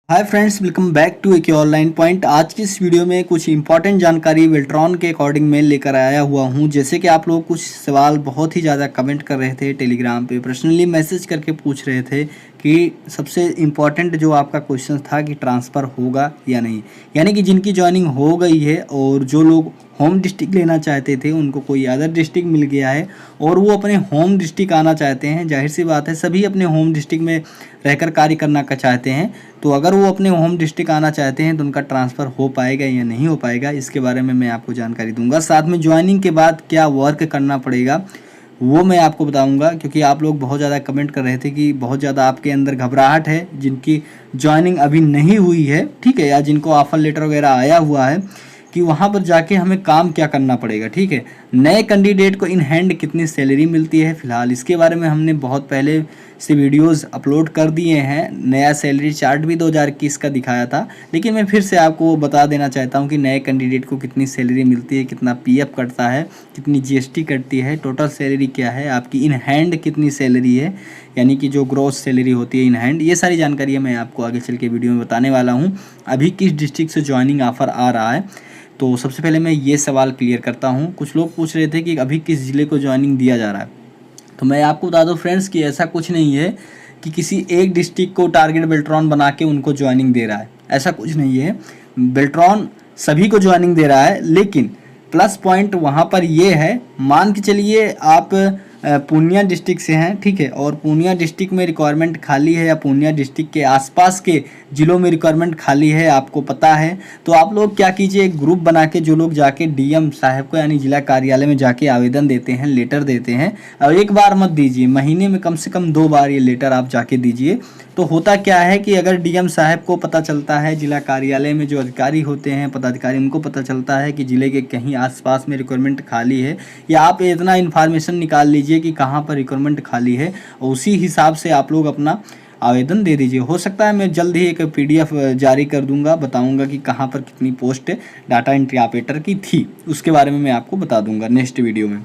Hi friends, welcome back to एक online point. आज की इस वीडियो में कुछ इंपॉर्टेंट जानकारी विल्ट्रॉन के अकॉर्डिंग मैं लेकर आया हुआ हूं। जैसे कि आप लोग कुछ सवाल बहुत ही ज़्यादा कमेंट कर रहे थे, टेलीग्राम पे पर्सनली मैसेज करके पूछ रहे थे कि सबसे इम्पॉर्टेंट जो आपका क्वेश्चन था कि ट्रांसफ़र होगा या नहीं, यानी कि जिनकी ज्वाइनिंग हो गई है और जो लोग होम डिस्ट्रिक्ट लेना चाहते थे उनको कोई अदर डिस्ट्रिक्ट मिल गया है और वो अपने होम डिस्ट्रिक्ट आना चाहते हैं। जाहिर सी बात है, सभी अपने होम डिस्ट्रिक्ट में रहकर कार्य करना का चाहते हैं। तो अगर वो अपने होम डिस्ट्रिक्ट आना चाहते हैं तो उनका ट्रांसफ़र हो पाएगा या नहीं हो पाएगा, इसके बारे में मैं आपको जानकारी दूंगा। साथ में ज्वाइनिंग के बाद क्या वर्क करना पड़ेगा वो मैं आपको बताऊंगा, क्योंकि आप लोग बहुत ज़्यादा कमेंट कर रहे थे कि बहुत ज़्यादा आपके अंदर घबराहट है जिनकी ज्वाइनिंग अभी नहीं हुई है, ठीक है, या जिनको ऑफर लेटर वगैरह आया हुआ है कि वहाँ पर जाके हमें काम क्या करना पड़ेगा। ठीक है, नए कैंडिडेट को इन हैंड कितनी सैलरी मिलती है फ़िलहाल इसके बारे में हमने बहुत पहले से वीडियोस अपलोड कर दिए हैं। नया सैलरी चार्ट भी 2021 का दिखाया था, लेकिन मैं फिर से आपको बता देना चाहता हूं कि नए कैंडिडेट को कितनी सैलरी मिलती है, कितना पीएफ कटता है, कितनी जीएसटी कटती है, टोटल सैलरी क्या है, आपकी इन हैंड कितनी सैलरी है, यानी कि जो ग्रॉस सैलरी होती है इन हैंड। ये सारी जानकारी मैं आपको आगे चल के वीडियो में बताने वाला हूँ। अभी किस डिस्ट्रिक्ट से ज्वाइनिंग ऑफर आ रहा है, तो सबसे पहले मैं ये सवाल क्लियर करता हूँ। कुछ लोग पूछ रहे थे कि अभी किस ज़िले को ज्वाइनिंग दिया जा रहा है, तो मैं आपको बता दूं फ्रेंड्स कि ऐसा कुछ नहीं है कि किसी एक डिस्ट्रिक्ट को टारगेट बेल्ट्रॉन बना के उनको ज्वाइनिंग दे रहा है, ऐसा कुछ नहीं है। बेल्ट्रॉन सभी को ज्वाइनिंग दे रहा है, लेकिन प्लस पॉइंट वहाँ पर ये है, मान के चलिए आप पूर्णिया डिस्ट्रिक्ट से हैं, ठीक है, और पूर्णिया डिस्ट्रिक्ट में रिक्वायरमेंट खाली है या पूर्णिया डिस्ट्रिक्ट के आसपास के ज़िलों में रिक्वायरमेंट खाली है, आपको पता है, तो आप लोग क्या कीजिए, एक ग्रुप बना के जो लोग जाके डीएम साहब को यानी जिला कार्यालय में जाके आवेदन देते हैं, लेटर देते हैं, और एक बार मत दीजिए, महीने में कम से कम 2 बार ये लेटर आप जाके दीजिए। तो होता क्या है कि अगर डीएम साहब को पता चलता है, जिला कार्यालय में जो अधिकारी होते हैं, पदाधिकारी, उनको पता चलता है कि ज़िले के कहीं आसपास में रिक्वायरमेंट खाली है, या आप इतना इन्फॉर्मेशन निकाल लीजिए कि कहाँ पर रिक्वायरमेंट खाली है, और उसी हिसाब से आप लोग अपना आवेदन दे दीजिए। हो सकता है मैं जल्द ही एक पीडीएफ जारी कर दूंगा, बताऊंगा कि कहाँ पर कितनी पोस्ट डाटा एंट्री ऑपरेटर की थी, उसके बारे में मैं आपको बता दूंगा नेक्स्ट वीडियो में।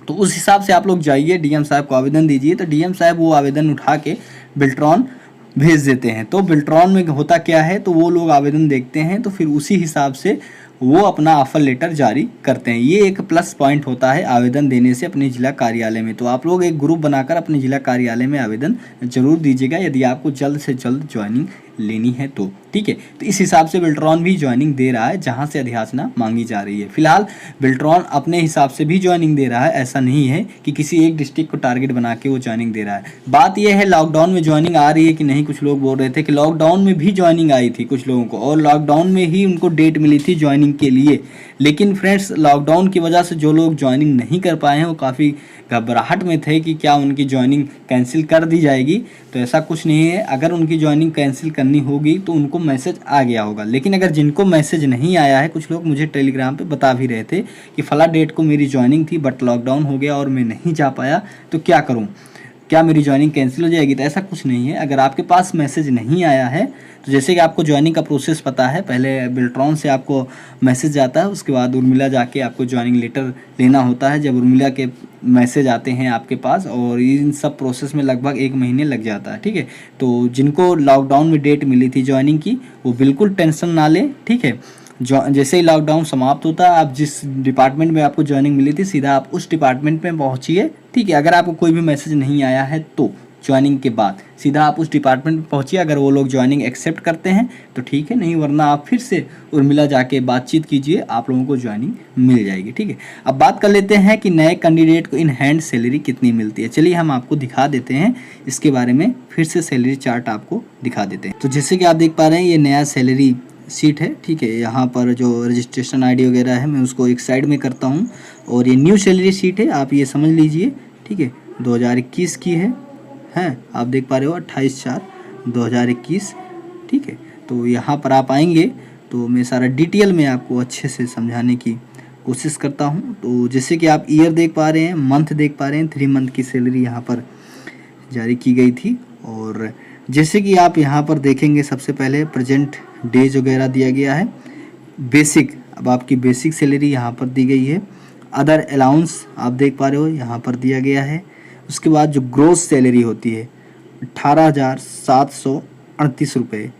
तो उस हिसाब से आप लोग जाइए, डीएम साहब को आवेदन दीजिए, तो डीएम साहब वो आवेदन उठा के बेल्ट्रॉन भेज देते हैं। तो बेल्ट्रॉन में होता क्या है, तो वो लोग आवेदन देखते हैं, तो फिर उसी हिसाब से वो अपना ऑफर लेटर जारी करते हैं। ये एक प्लस पॉइंट होता है आवेदन देने से अपने जिला कार्यालय में। तो आप लोग एक ग्रुप बनाकर अपने जिला कार्यालय में आवेदन जरूर दीजिएगा यदि आपको जल्द से जल्द ज्वाइनिंग लेनी है तो, ठीक है। तो इस हिसाब से बेल्ट्रॉन भी ज्वाइनिंग दे रहा है जहां से अधियाचना मांगी जा रही है। फिलहाल बेल्ट्रॉन अपने हिसाब से भी ज्वाइनिंग दे रहा है, ऐसा नहीं है कि किसी एक डिस्ट्रिक्ट को टारगेट बना के वो ज्वाइनिंग दे रहा है। बात यह है लॉकडाउन में ज्वाइनिंग आ रही है कि नहीं, कुछ लोग बोल रहे थे कि लॉकडाउन में भी ज्वाइनिंग आई थी कुछ लोगों को, और लॉकडाउन में ही उनको डेट मिली थी ज्वाइनिंग के लिए। लेकिन फ्रेंड्स, लॉकडाउन की वजह से जो लोग ज्वाइनिंग नहीं कर पाए हैं वो काफ़ी घबराहट में थे कि क्या उनकी ज्वाइनिंग कैंसिल कर दी जाएगी। तो ऐसा कुछ नहीं है, अगर उनकी ज्वाइनिंग कैंसिल करनी होगी तो उनको मैसेज आ गया होगा। लेकिन अगर जिनको मैसेज नहीं आया है, कुछ लोग मुझे टेलीग्राम पे बता भी रहे थे कि फला डेट को मेरी ज्वाइनिंग थी बट लॉकडाउन हो गया और मैं नहीं जा पाया, तो क्या करूँ, क्या मेरी ज्वाइनिंग कैंसिल हो जाएगी। तो ऐसा कुछ नहीं है। अगर आपके पास मैसेज नहीं आया है तो जैसे कि आपको ज्वाइनिंग का प्रोसेस पता है, पहले बेल्ट्रॉन से आपको मैसेज आता है, उसके बाद उर्मिला जाके आपको ज्वाइनिंग लेटर लेना होता है। जब उर्मिला के मैसेज आते हैं आपके पास, और इन सब प्रोसेस में लगभग 1 महीने लग जाता है, ठीक है। तो जिनको लॉकडाउन में डेट मिली थी ज्वाइनिंग की, वो बिल्कुल टेंशन ना लें, ठीक है। जो जैसे ही लॉकडाउन समाप्त होता है, आप जिस डिपार्टमेंट में आपको ज्वाइनिंग मिली थी सीधा आप उस डिपार्टमेंट में पहुंचिए, ठीक है। अगर आपको कोई भी मैसेज नहीं आया है तो ज्वाइनिंग के बाद सीधा आप उस डिपार्टमेंट में पहुंचिए। अगर वो लोग ज्वाइनिंग एक्सेप्ट करते हैं तो ठीक है, नहीं वरना आप फिर से उर्मिला जाके बातचीत कीजिए, आप लोगों को ज्वाइनिंग मिल जाएगी, ठीक है। अब बात कर लेते हैं कि नए कैंडिडेट को इन हैंड सैलरी कितनी मिलती है। चलिए हम आपको दिखा देते हैं इसके बारे में, फिर से सैलरी चार्ट आपको दिखा देते हैं। तो जैसे कि आप देख पा रहे हैं, ये नया सैलरी सीट है, ठीक है। यहाँ पर जो रजिस्ट्रेशन आईडी वगैरह है मैं उसको एक साइड में करता हूँ, और ये न्यू सैलरी सीट है, आप ये समझ लीजिए, ठीक है। 2021 की है आप देख पा रहे हो 28/4/2021, ठीक है। तो यहाँ पर आप आएंगे तो मैं सारा डिटेल में आपको अच्छे से समझाने की कोशिश करता हूँ। तो जैसे कि आप ईयर देख पा रहे हैं, मंथ देख पा रहे हैं, 3 मंथ की सैलरी यहाँ पर जारी की गई थी। और जैसे कि आप यहाँ पर देखेंगे, सबसे पहले प्रेजेंट डेज वगैरह दिया गया है, बेसिक, अब आपकी बेसिक सैलरी यहाँ पर दी गई है, अदर अलाउंस आप देख पा रहे हो यहाँ पर दिया गया है। उसके बाद जो ग्रोस सैलरी होती है 18,738 रुपये,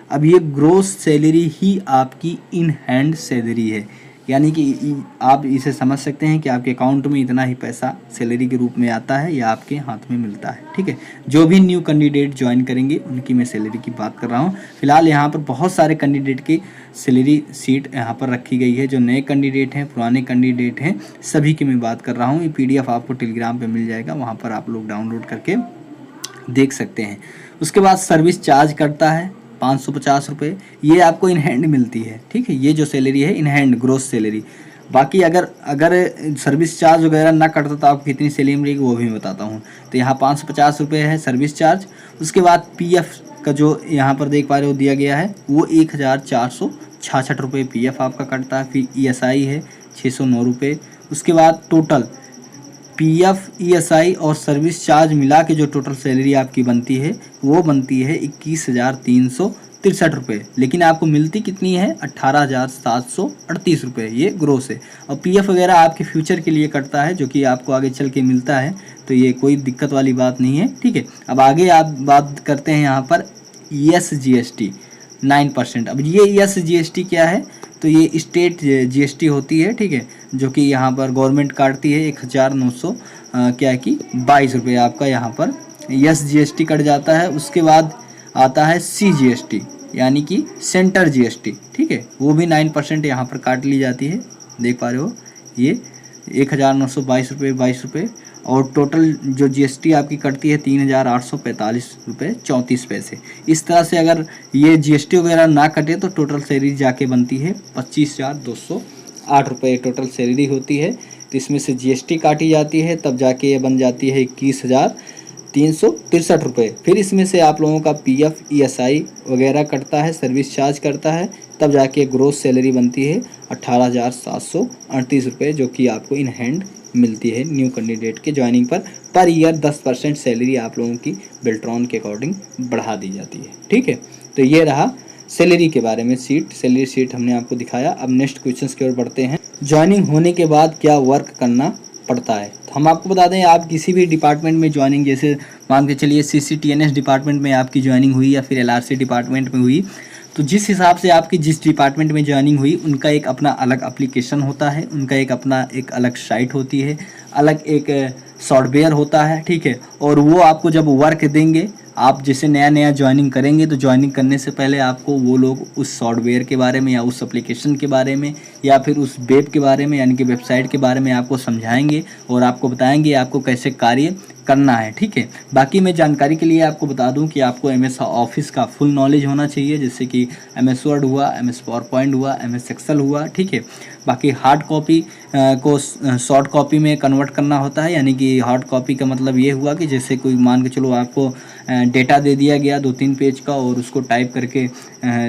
अब ये ग्रोस सैलरी ही आपकी इन हैंड सैलरी है, यानी कि आप इसे समझ सकते हैं कि आपके अकाउंट में इतना ही पैसा सैलरी के रूप में आता है या आपके हाथ में मिलता है। ठीक है, जो भी न्यू कैंडिडेट ज्वाइन करेंगे उनकी मैं सैलरी की बात कर रहा हूँ। फिलहाल यहाँ पर बहुत सारे कैंडिडेट की सैलरी सीट यहाँ पर रखी गई है। जो नए कैंडिडेट हैं, पुराने कैंडिडेट हैं, सभी की मैं बात कर रहा हूँ। ये PDF आपको टेलीग्राम पर मिल जाएगा, वहाँ पर आप लोग डाउनलोड करके देख सकते हैं। उसके बाद सर्विस चार्ज करता है 550 रुपये, ये आपको इन हैंड मिलती है। ठीक है, ये जो सैलरी है इन हैंड ग्रोस सैलरी। बाकी अगर सर्विस चार्ज वगैरह ना कटता तो आपको कितनी सैलरी मिलेगी वो भी मैं बताता हूँ। तो यहाँ 550 रुपये है सर्विस चार्ज। उसके बाद PF का जो यहाँ पर देख पा रहे हो दिया गया है वो 1466 रुपये PF आपका कटता है। फिर ESI है 609 रुपये। उसके बाद टोटल PF, ESI और सर्विस चार्ज मिला के जो टोटल सैलरी आपकी बनती है वो बनती है 21,363 रुपये। लेकिन आपको मिलती कितनी है? 18,738 रुपये, ये ग्रोस है। और PF वगैरह आपके फ्यूचर के लिए कटता है, जो कि आपको आगे चल के मिलता है, तो ये कोई दिक्कत वाली बात नहीं है। ठीक है, अब आगे आप बात करते हैं यहाँ पर SGST 9%। अब ये SGST क्या है? तो ये स्टेट GST होती है। ठीक है, जो कि यहाँ पर गवर्नमेंट काटती है 1,900 क्या है कि 22 रुपये आपका यहाँ पर SGST कट जाता है। उसके बाद आता है CGST यानी कि सेंटर GST। ठीक है, वो भी 9% यहाँ पर काट ली जाती है, देख पा रहे हो। ये 1,922 रुपये 22 रुपये और टोटल जो GST आपकी कटती है 3,845 रुपये 34 पैसे। इस तरह से अगर ये GST वगैरह ना कटे तो टोटल सैलरी जाके बनती है 25,208 रुपये टोटल सैलरी होती है। तो इसमें से GST काटी जाती है, तब जाके ये बन जाती है 21,363 रुपये। फिर इसमें से आप लोगों का PF, ESI वगैरह कटता है, सर्विस चार्ज करता है, तब जाके ग्रोस सैलरी बनती है 18,738 रुपये, जो कि आपको इन हैंड मिलती है न्यू कैंडिडेट के ज्वाइनिंग पर ईयर 10% सैलरी आप लोगों की बेल्ट्रॉन के अकॉर्डिंग बढ़ा दी जाती है। ठीक है, तो ये रहा सैलरी के बारे में सैलरी शीट हमने आपको दिखाया। अब नेक्स्ट क्वेश्चंस की ओर बढ़ते हैं। ज्वाइनिंग होने के बाद क्या वर्क करना पड़ता है? तो हम आपको बता दें, आप किसी भी डिपार्टमेंट में ज्वाइनिंग, जैसे मान के चलिए CCTNS डिपार्टमेंट में आपकी ज्वाइनिंग हुई या फिर LRC डिपार्टमेंट में हुई, तो जिस हिसाब से आपकी जिस डिपार्टमेंट में ज्वाइनिंग हुई उनका एक अपना अलग एप्लीकेशन होता है, उनका एक अपना एक अलग साइट होती है, अलग एक सॉफ्टवेयर होता है। ठीक है, और वो आपको जब वर्क देंगे, आप जैसे नया ज्वाइनिंग करेंगे तो ज्वाइनिंग करने से पहले आपको वो लोग उस सॉफ्टवेयर के बारे में या उस एप्लीकेशन के बारे में या फिर उस वेब के बारे में यानी कि वेबसाइट के बारे में आपको समझाएंगे और आपको बताएंगे आपको कैसे कार्य करना है। ठीक है, बाकी मैं जानकारी के लिए आपको बता दूं कि आपको MS ऑफिस का फुल नॉलेज होना चाहिए, जैसे कि MS वर्ड हुआ, MS पावरपॉइंट हुआ, MS एक्सेल हुआ। ठीक है, बाकी हार्ड कॉपी को शॉर्ट कॉपी में कन्वर्ट करना होता है, यानी कि हार्ड कॉपी का मतलब ये हुआ कि जैसे कोई मान के चलो आपको डेटा दे दिया गया 2-3 पेज का और उसको टाइप करके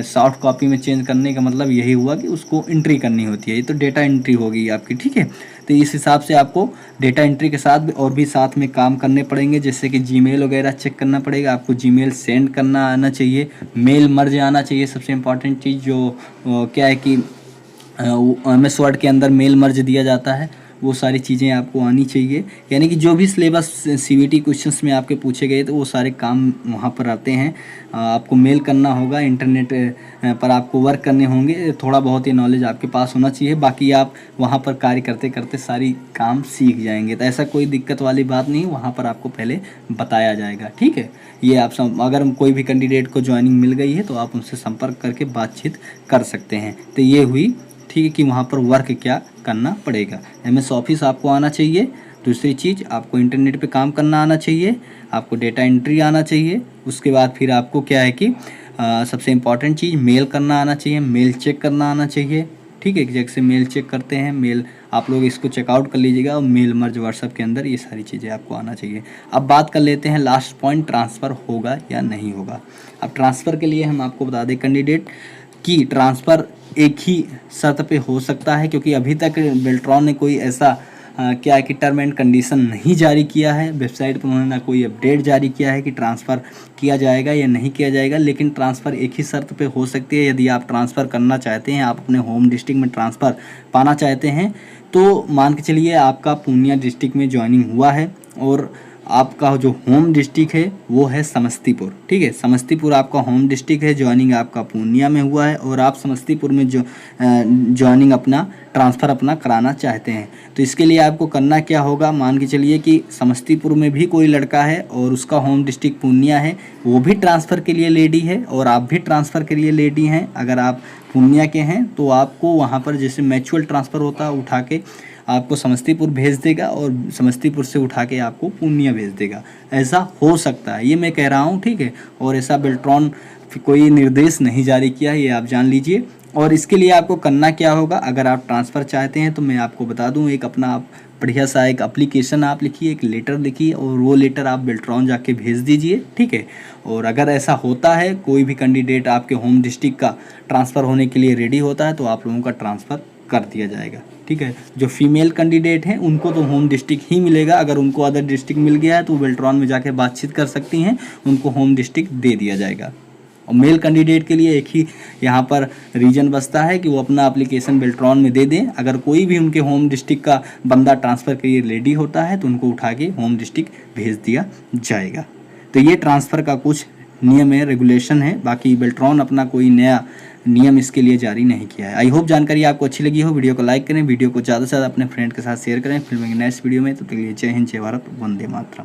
सॉफ्ट कॉपी में चेंज करने का मतलब यही हुआ कि उसको एंट्री करनी होती है। ये तो डेटा एंट्री होगी आपकी। ठीक है, तो इस हिसाब से आपको डेटा एंट्री के साथ और भी साथ में काम करने पड़ेंगे, जैसे कि जीमेल वगैरह चेक करना पड़ेगा, आपको जीमेल सेंड करना आना चाहिए, मेल मर्ज आना चाहिए। सबसे इम्पॉर्टेंट चीज़ जो क्या है कि MS वर्ड के अंदर मेल मर्ज दिया जाता है, वो सारी चीज़ें आपको आनी चाहिए। यानी कि जो भी सिलेबस CVT क्वेश्चंस में आपके पूछे गए तो वो सारे काम वहाँ पर आते हैं। आपको मेल करना होगा, इंटरनेट पर आपको वर्क करने होंगे, थोड़ा बहुत ये नॉलेज आपके पास होना चाहिए। बाकी आप वहाँ पर कार्य करते करते सारी काम सीख जाएंगे, तो ऐसा कोई दिक्कत वाली बात नहीं, वहाँ पर आपको पहले बताया जाएगा। ठीक है, ये आप अगर कोई भी कैंडिडेट को ज्वाइनिंग मिल गई है तो आप उनसे संपर्क करके बातचीत कर सकते हैं। तो ये हुई, ठीक है, कि वहाँ पर वर्क क्या करना पड़ेगा। MS ऑफिस आपको आना चाहिए। दूसरी चीज़, आपको इंटरनेट पे काम करना आना चाहिए, आपको डेटा एंट्री आना चाहिए। उसके बाद फिर आपको क्या है कि सबसे इम्पॉर्टेंट चीज़ मेल करना आना चाहिए, मेल चेक करना आना चाहिए। ठीक है, जैसे मेल चेक करते हैं, मेल आप लोग इसको चेकआउट कर लीजिएगा और मेल मर्ज व्हाट्सएप के अंदर, ये सारी चीज़ें आपको आना चाहिए। अब बात कर लेते हैं लास्ट पॉइंट, ट्रांसफ़र होगा या नहीं होगा। अब ट्रांसफ़र के लिए हम आपको बता दें कैंडिडेट कि ट्रांसफ़र एक ही शर्त पे हो सकता है, क्योंकि अभी तक बेल्ट्रॉन ने कोई ऐसा क्या है कि टर्म एंड कंडीशन नहीं जारी किया है, वेबसाइट पर उन्होंने ना कोई अपडेट जारी किया है कि ट्रांसफ़र किया जाएगा या नहीं किया जाएगा। लेकिन ट्रांसफ़र एक ही शर्त पे हो सकती है, यदि आप ट्रांसफ़र करना चाहते हैं, आप अपने होम डिस्ट्रिक्ट में ट्रांसफ़र पाना चाहते हैं, तो मान के चलिए आपका पूर्णिया डिस्ट्रिक्ट में ज्वाइनिंग हुआ है और आपका जो होम डिस्ट्रिक्ट है वो है समस्तीपुर। ठीक है, समस्तीपुर आपका होम डिस्ट्रिक्ट है, ज्वाइनिंग आपका पूर्णिया में हुआ है और आप समस्तीपुर में जो ज्वाइनिंग अपना ट्रांसफ़र अपना कराना चाहते हैं। तो इसके लिए आपको करना क्या होगा, मान के चलिए कि समस्तीपुर में भी कोई लड़का है और उसका होम डिस्ट्रिक्ट पूर्णिया है, वो भी ट्रांसफ़र के लिए रेडी है और आप भी ट्रांसफ़र के लिए रेडी हैं। अगर आप पूर्णिया के हैं तो आपको वहाँ पर जैसे म्यूचुअल ट्रांसफ़र होता है उठा के आपको समस्तीपुर भेज देगा और समस्तीपुर से उठा के आपको पूर्णिया भेज देगा। ऐसा हो सकता है, ये मैं कह रहा हूँ। ठीक है, और ऐसा बेल्ट्रॉन कोई निर्देश नहीं जारी किया है, ये आप जान लीजिए। और इसके लिए आपको करना क्या होगा, अगर आप ट्रांसफ़र चाहते हैं तो मैं आपको बता दूं, एक अपना आप बढ़िया सा एक एप्लीकेशन आप लिखिए, एक लेटर लिखिए और वो लेटर आप बेल्ट्रॉन जाके भेज दीजिए। ठीक है, और अगर ऐसा होता है कोई भी कैंडिडेट आपके होम डिस्ट्रिक्ट का ट्रांसफ़र होने के लिए रेडी होता है तो आप लोगों का ट्रांसफ़र कर दिया जाएगा। ठीक है, जो फीमेल कैंडिडेट हैं उनको तो होम डिस्ट्रिक्ट ही मिलेगा, अगर उनको अदर डिस्ट्रिक्ट मिल गया है तो बेल्ट्रॉन में जाके बातचीत कर सकती हैं, उनको होम डिस्ट्रिक्ट दे दिया जाएगा। और मेल कैंडिडेट के लिए एक ही यहाँ पर रीजन बचता है कि वो अपना एप्लीकेशन बेल्ट्रॉन में दे दें। अगर कोई भी उनके होम डिस्ट्रिक्ट का बंदा ट्रांसफ़र के लिए रेडी होता है तो उनको उठा के होम डिस्ट्रिक्ट भेज दिया जाएगा। तो ये ट्रांसफ़र का कुछ नियम है, रेगुलेशन है। बाकी बेल्ट्रॉन अपना कोई नया नियम इसके लिए जारी नहीं किया है। आई होप जानकारी आपको अच्छी लगी हो। वीडियो को लाइक करें, वीडियो को ज़्यादा से ज़्यादा अपने फ्रेंड के साथ शेयर करें। फिर मिलेंगे नेक्स्ट वीडियो में, तो तब तक के लिए जय हिंद, जय भारत, वंदे मातरम।